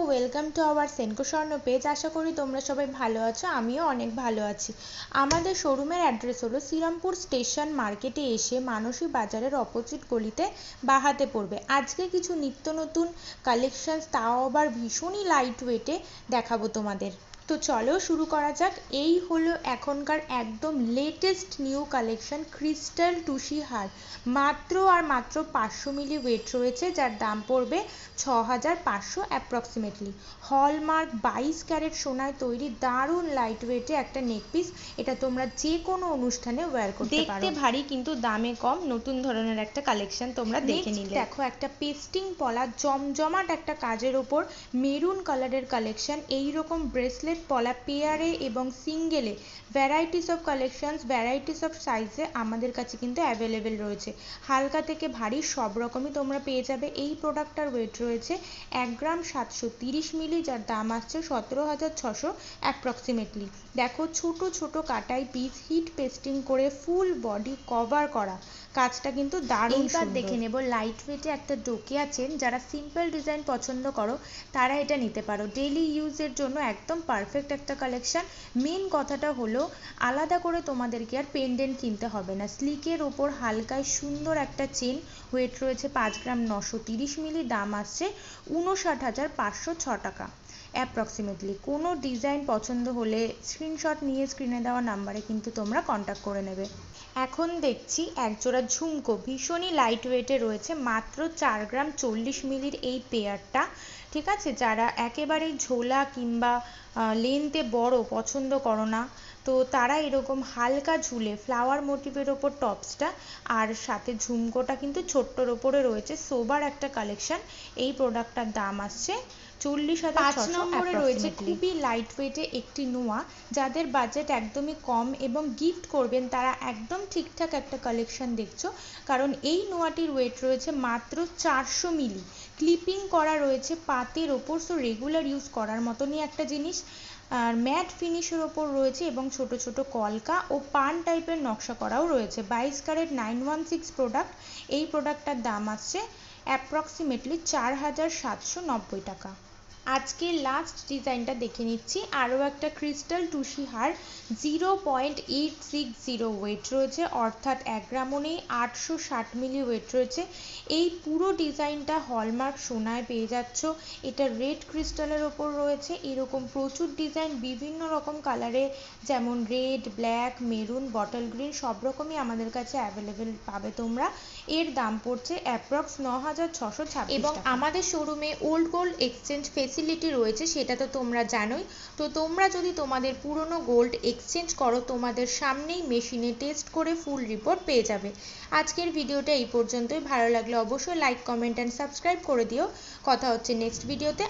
Welcome to our Senco স্বর্ণ page. আশা করি তোমরা সবাই ভালো আছো, আমিও অনেক ভালো আছি। আমাদের শোরুমের অ্যাড্রেস হলো শ্রীরামপুর স্টেশন মার্কেটে এসে মানসী বাজারের অপোজিট গলিতে বাহাতে পড়বে। আজকে কিছু নিত্য নতুন কালেকশনস, তাও আবার ভীষণই লাইট ওয়েটে দেখাবো তোমাদের। তো চলো শুরু করা যাক। এই হলো এখনকার একদম লেটেস্ট নিউ কালেকশন ক্রিস্টাল টুসি হার। মাত্র আর মাত্র 500 মিলি ওয়েট রয়েছে, যার দাম পড়বে 6500 অ্যাপ্রক্সিমেটলি। হলমার্ক 22 ক্যারেট সোনায় তৈরি দারুণ লাইট ওয়েটে একটা নেক পিস। এটা তোমরা যে কোনো অনুষ্ঠানে ওয়্যার করতে পারো। দেখতে ভারী কিন্তু দামে কম, নতুন ধরনের একটা কালেকশন তোমরা দেখে নিলে। দেখো একটা পেস্টিং পলা জমজমাট একটা কাজের ওপর মেরুন কালারের কালেকশন। এইরকম ব্রেসলেট পলা পেয়ারে এবং সিঙ্গেলে varieties of collections, varieties of সাইজে আমাদের কাছে কিন্তু অ্যাভেলেবেল রয়েছে। হালকা থেকে ভারী সব রকমই তোমরা পেয়ে যাবে। এই প্রোডাক্টটার ওয়েট রয়েছে 1 গ্রাম 730 মিলি, যার দাম আসছে 17600 অ্যাপ্রক্সিমেটলি। দেখো ছোট ছোট কাটাই পিস হিট পেস্টিং করে ফুল বডি কভার করা কাজটা কিন্তু দারুণ। এবার দেখে নেব লাইট ওয়েটে একটা ডোকিয়া চেন। যারা সিম্পল ডিজাইন পছন্দ করো তারা এটা নিতে পারো। ডেইলি ইউজের জন্য একদম পারফেক্ট একটা কালেকশন। মেন কথাটা হলো আলাদা করে তোমাদেরকে আর পেন্ডেন্ট কিনতে হবে না। স্লিকের ওপর হালকায় সুন্দর একটা চেন, ওয়েট রয়েছে 5 গ্রাম 930 মিলি, দাম আসছে 59506 টাকা অ্যাপ্রক্সিমেটলি। কোনো ডিজাইন পছন্দ হলে স্ক্রিনশট নিয়ে স্ক্রিনে দেওয়া নাম্বারে কিন্তু তোমরা কন্ট্যাক্ট করে নেবে। এখন দেখছি একজোড়া ঝুমকো, ভীষণই লাইট ওয়েটে রয়েছে, মাত্র 4 গ্রাম 40 মিলির এই পেয়ারটা। ঠিক আছে, যারা একেবারেই ঝোলা কিংবা লেন্থে বড় পছন্দ করো না, তো তারা এরকম হালকা ঝুলে ফ্লাওয়ার মোটিভের ওপর টপসটা আর সাথে ঝুমকোটা কিন্তু ছোট্টর ওপরে রয়েছে। সোবার একটা কালেকশন। এই প্রোডাক্টটার দাম আসছে 40,600। 5 নম্বরে রয়েছে খুবই লাইট ওয়েটে একটি নোয়া। যাদের বাজেট একদমই কম এবং গিফট করবেন তারা একদম ঠিকঠাক একটা কালেকশন দেখছো, কারণ এই নোয়াটির ওয়েট রয়েছে মাত্র 400 মিলি। ক্লিপিং করা রয়েছে পাতের ওপর, সো রেগুলার ইউজ করার মতনই একটা জিনিস। আর ম্যাট ফিনিশের ওপর রয়েছে এবং ছোট ছোট কলকা ও পান টাইপের নকশা করাও রয়েছে। 22 ক্যারেট 916 প্রোডাক্ট। এই প্রোডাক্টটার দাম আসছে অ্যাপ্রক্সিমেটলি 4790 টাকা। আজকে লাস্ট ডিজাইনটা দেখে নিচ্ছি। আরও একটা ক্রিস্টাল টুসি হার, 0.860 ওয়েট রয়েছে, অর্থাৎ 1 গ্রামও নেই, 860 মিলি ওয়েট রয়েছে। এই পুরো ডিজাইনটা হলমার্ক সোনায় পেয়ে যাচ্ছ। এটা রেড ক্রিস্টালের ওপর রয়েছে। এরকম প্রচুর ডিজাইন বিভিন্ন রকম কালারে, যেমন red, black, maroon, bottle green, সব রকমই আমাদের কাছে অ্যাভেলেবেল পাবে তোমরা। এর দাম পড়ছে অ্যাপ্রক্স 9626। এবং আমাদের শোরুমে ওল্ড গোল্ড এক্সচেঞ্জ ফেসিলিটি রয়েছে, সেটা তো তোমরা জানোই। তো তোমরা যদি তোমাদের পুরনো গোল্ড এক্সচেঞ্জ করো, তোমাদের সামনেই মেশিনে টেস্ট করে ফুল রিপোর্ট পেয়ে যাবে। আজকের ভিডিওটা এই পর্যন্তই। ভালো লাগলে অবশ্যই লাইক, কমেন্ট অ্যান্ড সাবস্ক্রাইব করে দিও। কথা হচ্ছে নেক্সট ভিডিওতে।